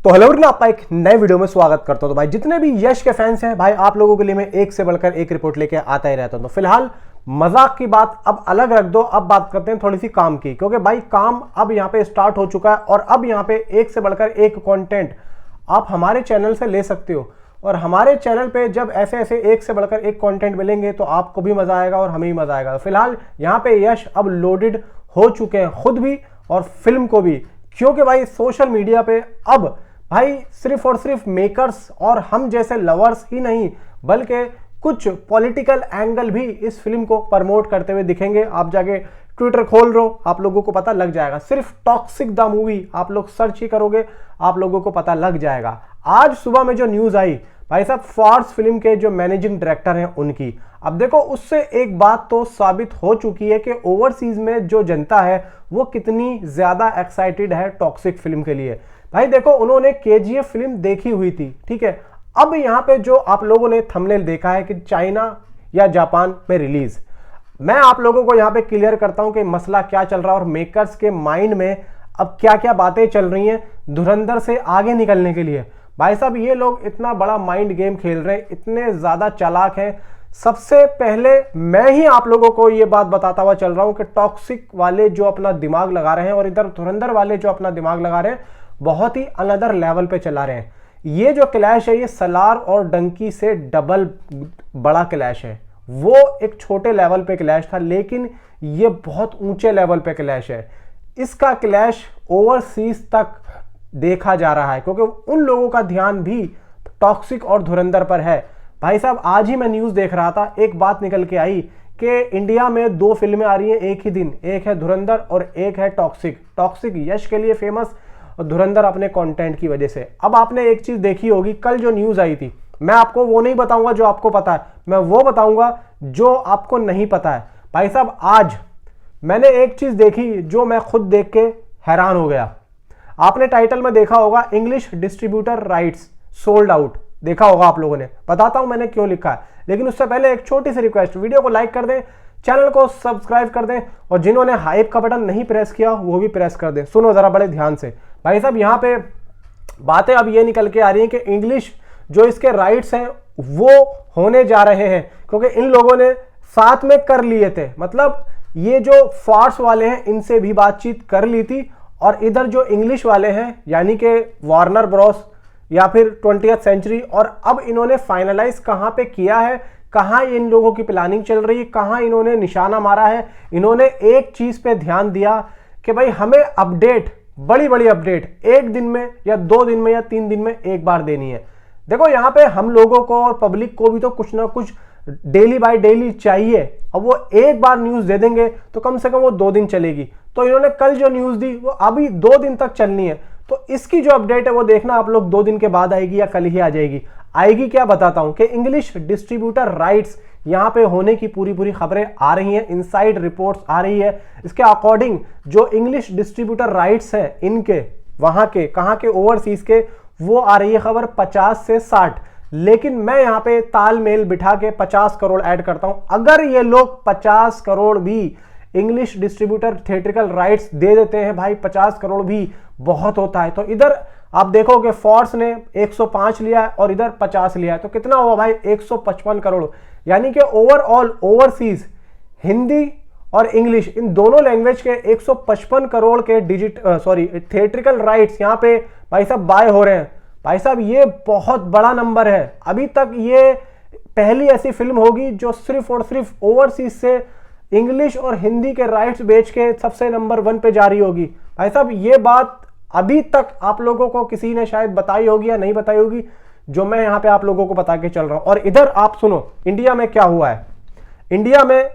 तो hello everyone, आपका एक नए वीडियो में स्वागत करता हूं। तो भाई जितने भी यश के फैंस हैं भाई, आप लोगों के लिए मैं एक से बढ़कर एक रिपोर्ट लेके आता ही रहता हूं। तो फिलहाल मजाक की बात अब अलग रख दो, अब बात करते हैं थोड़ी सी काम की, क्योंकि भाई काम अब यहाँ पे स्टार्ट हो चुका है और अब यहाँ पे एक से बढ़कर एक कंटेंट आप हमारे चैनल से ले सकते हो। और हमारे चैनल पे जब ऐसे ऐसे एक से बढ़कर एक कंटेंट मिलेंगे तो आपको भी मजा आएगा और हमें भी मजा आएगा। तो फिलहाल यहाँ पे यश अब लोडेड हो चुके हैं, खुद भी और फिल्म को भी, क्योंकि भाई सोशल मीडिया पे अब भाई सिर्फ और सिर्फ मेकर्स और हम जैसे लवर्स ही नहीं बल्कि कुछ पॉलिटिकल एंगल भी इस फिल्म को प्रमोट करते हुए दिखेंगे। आप जाके ट्विटर खोल लो, आप लोगों को पता लग जाएगा। सिर्फ टॉक्सिक द मूवी आप लोग सर्च ही करोगे, आप लोगों को पता लग जाएगा। आज सुबह में जो न्यूज आई भाई साहब, फॉर्स फिल्म के जो मैनेजिंग डायरेक्टर हैं उनकी, अब देखो उससे एक बात तो साबित हो चुकी है कि ओवरसीज में जो जनता है वो कितनी ज्यादा एक्साइटेड है टॉक्सिक फिल्म के लिए। भाई देखो, उन्होंने केजीएफ फिल्म देखी हुई थी, ठीक है। अब यहाँ पे जो आप लोगों ने थंबनेल देखा है कि चाइना या जापान में रिलीज, मैं आप लोगों को यहाँ पे क्लियर करता हूँ कि मसला क्या चल रहा है और मेकर्स के माइंड में अब क्या क्या बातें चल रही हैं धुरंधर से आगे निकलने के लिए। भाई साहब, ये लोग इतना बड़ा माइंड गेम खेल रहे हैं, इतने ज्यादा चालाक हैं। सबसे पहले मैं ही आप लोगों को ये बात बताता हुआ चल रहा हूं कि टॉक्सिक वाले जो अपना दिमाग लगा रहे हैं और इधर धुरंधर वाले जो अपना दिमाग लगा रहे हैं, बहुत ही अनदर लेवल पे चला रहे हैं। ये जो क्लैश है ये सलार और डंकी से डबल बड़ा क्लैश है। वो एक छोटे लेवल पे क्लैश था, लेकिन ये बहुत ऊंचे लेवल पे क्लैश है। इसका क्लैश ओवरसीज तक देखा जा रहा है, क्योंकि उन लोगों का ध्यान भी टॉक्सिक और धुरंधर पर है। भाई साहब, आज ही मैं न्यूज देख रहा था, एक बात निकल के आई कि इंडिया में 2 फिल्में आ रही हैं एक ही दिन, एक है धुरंधर और एक है टॉक्सिक। टॉक्सिक यश के लिए फेमस और धुरंधर अपने कंटेंट की वजह से। अब आपने एक चीज देखी होगी, कल जो न्यूज आई थी, मैं आपको वो नहीं बताऊंगा जो आपको पता है, मैं वो बताऊंगा जो आपको नहीं पता है। भाई साहब, आज मैंने एक चीज देखी जो मैं खुद देख के हैरान हो गया। आपने टाइटल में देखा होगा, English distributor rights sold out, देखा होगा आप लोगों ने। बताता हूं मैंने क्यों लिखा है, लेकिन उससे पहले एक छोटी सी रिक्वेस्ट, वीडियो को लाइक कर दें, चैनल को सब्सक्राइब कर दें और जिन्होंने हाइप का बटन नहीं प्रेस किया वो भी प्रेस कर दें। सुनो जरा बड़े ध्यान से। भाई साहब, यहां पे बातें अब ये निकल के आ रही हैं कि इंग्लिश जो इसके राइट्स हैं वो होने जा रहे हैं, क्योंकि इन लोगों ने साथ में कर लिए थे। मतलब ये जो फॉर्स वाले हैं इनसे भी बातचीत कर ली थी, और इधर जो इंग्लिश वाले हैं यानी कि वार्नर ब्रॉस या फिर 20th सेंचुरी, और अब इन्होंने फाइनलाइज कहां पे किया है, कहां इन लोगों की प्लानिंग चल रही है, कहां इन्होंने निशाना मारा है। इन्होंने एक चीज पे ध्यान दिया कि भाई हमें अपडेट, बड़ी बड़ी अपडेट 1 दिन में या 2 दिन में या 3 दिन में एक बार देनी है। देखो, यहां पे हम लोगों को और पब्लिक को भी तो कुछ ना कुछ डेली बाय डेली चाहिए। अब वो एक बार न्यूज दे देंगे तो कम से कम वो 2 दिन चलेगी। तो इन्होंने कल जो न्यूज दी वो अभी 2 दिन तक चलनी है। तो इसकी जो अपडेट है वो देखना आप लोग 2 दिन के बाद आएगी या कल ही आ जाएगी। आएगी क्या, बताता हूं कि इंग्लिश डिस्ट्रीब्यूटर राइट्स यहां पे होने की पूरी खबरें आ रही हैं, इनसाइड रिपोर्ट्स आ रही है। इसके अकॉर्डिंग जो इंग्लिश डिस्ट्रीब्यूटर राइट्स हैं इनके, वहां के, कहां के, ओवरसीज के, वो आ रही है खबर 50 से 60। लेकिन मैं यहां पे तालमेल बिठा के 50 करोड़ ऐड करता हूं। अगर ये लोग 50 करोड़ भी इंग्लिश डिस्ट्रीब्यूटर थिएट्रिकल राइट्स दे देते हैं, भाई 50 करोड़ भी बहुत होता है। तो इधर आप देखोगे फॉर्स ने 105 लिया है और इधर 50 लिया है, तो कितना हुआ भाई, 155 करोड़। यानी कि ओवरऑल ओवरसीज हिंदी और इंग्लिश इन दोनों लैंग्वेज के 155 करोड़ के थिएट्रिकल राइट्स यहां पे भाई साहब बाय हो रहे हैं। भाई साहब, ये बहुत बड़ा नंबर है। अभी तक ये पहली ऐसी फिल्म होगी जो सिर्फ और सिर्फ ओवरसीज से इंग्लिश और हिंदी के राइट्स बेच के सबसे नंबर 1 पे जा रही होगी। भाई साहब, ये बात अभी तक आप लोगों को किसी ने शायद बताई होगी या नहीं बताई होगी, जो मैं यहां पे आप लोगों को बता के चल रहा हूं। और इधर आप सुनो, इंडिया में क्या हुआ है। इंडिया में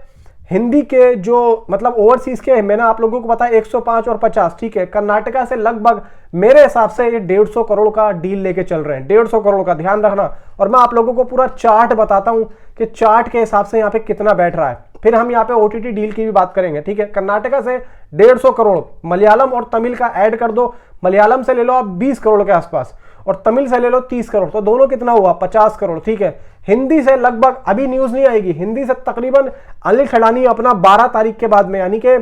हिंदी के जो मतलब ओवरसीज के, मैंने आप लोगों को बताया 105 और 50, ठीक है। कर्नाटका से लगभग मेरे हिसाब से ये 150 करोड़ का डील लेके चल रहे हैं, 150 करोड़ का, ध्यान रखना। और मैं आप लोगों को पूरा चार्ट बताता हूं कि चार्ट के हिसाब से यहाँ पे कितना बैठ रहा है। फिर हम यहाँ पे ओटीटी डील की भी बात करेंगे, ठीक है। कर्नाटका से 150 करोड़, मलयालम और तमिल का ऐड कर दो, मलयालम से ले लो आप 20 करोड़ के आसपास और तमिल से ले लो 30 करोड़, तो दोनों कितना हुआ, 50 करोड़, ठीक है। हिंदी से लगभग, अभी न्यूज नहीं आएगी, हिंदी से तकरीबन अनिल खड़ानी अपना 12 तारीख के बाद में, यानी कि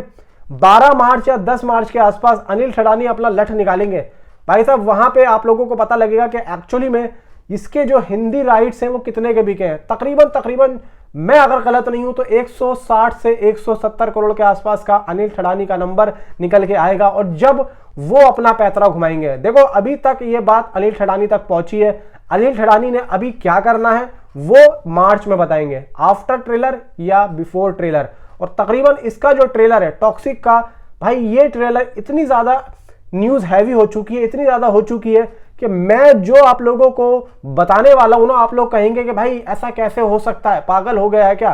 12 मार्च या 10 मार्च के आसपास अनिल खड़ानी अपना लठ निकालेंगे। भाई साहब वहां पे आप लोगों को पता लगेगा कि एक्चुअली में इसके जो हिंदी राइट्स हैं वो कितने के बिके हैं। तकरीबन मैं अगर गलत नहीं हूं तो 160 से 170 करोड़ के आसपास का अनिल ठडानी का नंबर निकल के आएगा। और जब वो अपना पैतरा घुमाएंगे, देखो अभी तक ये बात अनिल ठडानी तक पहुंची है, अनिल ठडानी ने अभी क्या करना है वो मार्च में बताएंगे, आफ्टर ट्रेलर या बिफोर ट्रेलर। और तकरीबन इसका जो ट्रेलर है टॉक्सिक का, भाई ये ट्रेलर इतनी ज्यादा न्यूज हैवी हो चुकी है, इतनी ज्यादा हो चुकी है कि मैं जो आप लोगों को बताने वाला हूं ना, आप लोग कहेंगे कि भाई ऐसा कैसे हो सकता है, पागल हो गया है क्या।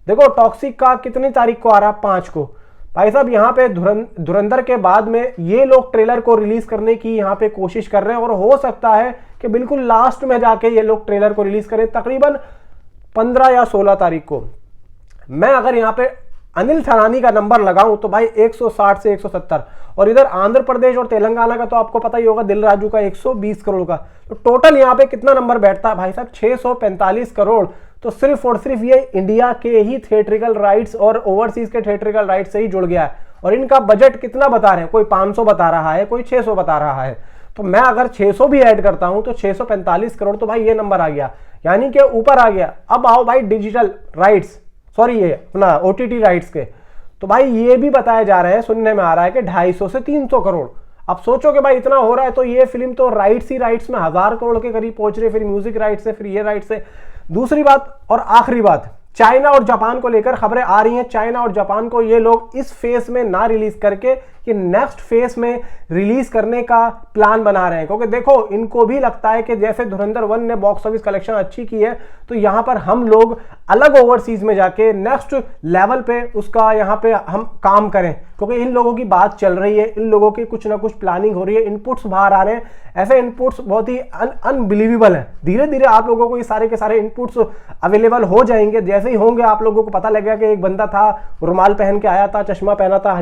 देखो टॉक्सिक का कितनी तारीख को आ रहा है, 5 को। भाई साहब यहाँ पे धुरंधर के बाद में ये लोग ट्रेलर को रिलीज करने की यहाँ पे कोशिश कर रहे हैं, और हो सकता है कि बिल्कुल लास्ट में जाके ये लोग ट्रेलर को रिलीज करें, तकरीबन 15 या 16 तारीख को। मैं अगर यहाँ पे अनिल ठडानी का नंबर लगाऊं तो भाई 160 से 170, और इधर आंध्र प्रदेश और तेलंगाना का तो आपको पता ही होगा, दिल राजू का 120 करोड़ का। तो टोटल यहाँ पे कितना नंबर बैठता है भाई साहब, 645 करोड़। तो सिर्फ और सिर्फ ये इंडिया के ही थिएट्रिकल राइट्स और ओवरसीज के थिएट्रिकल राइट्स से ही जुड़ गया है। और इनका बजट कितना बता रहे हैं, कोई 500 बता रहा है, कोई 600 बता रहा है। तो मैं अगर 600 भी ऐड करता हूं तो 645 करोड़, तो भाई ये नंबर आ गया, यानी कि ऊपर आ गया। अब आओ भाई डिजिटल राइट्स, सॉरी ये अपना ओटीटी राइट्स के, तो भाई ये भी बताया जा रहा है, सुनने में आ रहा है कि 250 से 300 करोड़। अब सोचो कि भाई इतना हो रहा है तो ये फिल्म तो राइट्स ही राइट्स में 1000 करोड़ के करीब पहुंच रही है, फिर म्यूजिक राइट्स से, फिर ये राइट्स से। दूसरी बात और आखिरी बात, चाइना और जापान को लेकर खबरें आ रही हैं। चाइना और जापान को ये लोग इस फेस में ना रिलीज करके कि नेक्स्ट फेस में रिलीज करने का प्लान बना रहे हैं, क्योंकि देखो इनको भी लगता है कि जैसे धुरंधर 1 ने बॉक्स ऑफिस कलेक्शन अच्छी की है, तो यहां पर हम लोग अलग ओवरसीज में जाके नेक्स्ट लेवल पे उसका यहां पे हम काम करें, क्योंकि इन लोगों की बात चल रही है, इन लोगों की कुछ ना कुछ प्लानिंग हो रही है, इनपुट्स बाहर आ रहे हैं। ऐसे इनपुट्स बहुत ही अनबिलीवेबल है। धीरे धीरे आप लोगों को ये सारे के सारे इनपुट्स अवेलेबल हो जाएंगे। जैसे ही होंगे आप लोगों को पता लगेगा कि एक बंदा था, रुमाल पहन के आया था, चश्मा पहना था,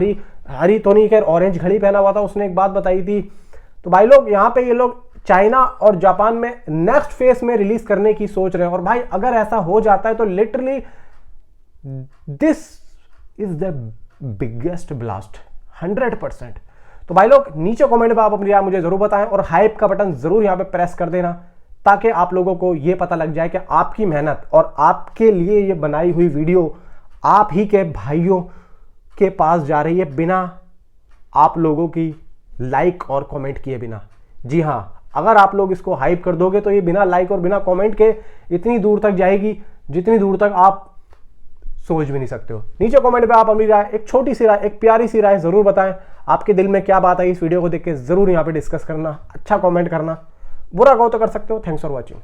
हरी तो नहीं खैर ऑरेंज घड़ी पहना हुआ था, उसने एक बात बताई थी। तो भाई लोग यहाँ पे ये लोग चाइना और जापान में नेक्स्ट फेज में रिलीज करने की सोच रहे हैं। और भाई अगर ऐसा हो जाता है तो literally this is the biggest blast 100%। तो भाई लोग नीचे कमेंट में आप अपनी राय मुझे जरूर बताएं, और हाइप का बटन जरूर यहां पे प्रेस कर देना, ताकि आप लोगों को यह पता लग जाए कि आपकी मेहनत और आपके लिए ये बनाई हुई वीडियो आप ही के भाइयों के पास जा रही है, बिना आप लोगों की लाइक और कमेंट किए बिना। जी हां, अगर आप लोग इसको हाइप कर दोगे तो ये बिना लाइक और बिना कमेंट के इतनी दूर तक जाएगी जितनी दूर तक आप सोच भी नहीं सकते हो। नीचे कमेंट पे आप अपनी राय, एक छोटी सी राय, एक प्यारी सी राय जरूर बताएं। आपके दिल में क्या बात आई इस वीडियो को देख के जरूर यहां पे डिस्कस करना, अच्छा कमेंट करना, बुरा कहो तो कर सकते हो। Thanks for watching.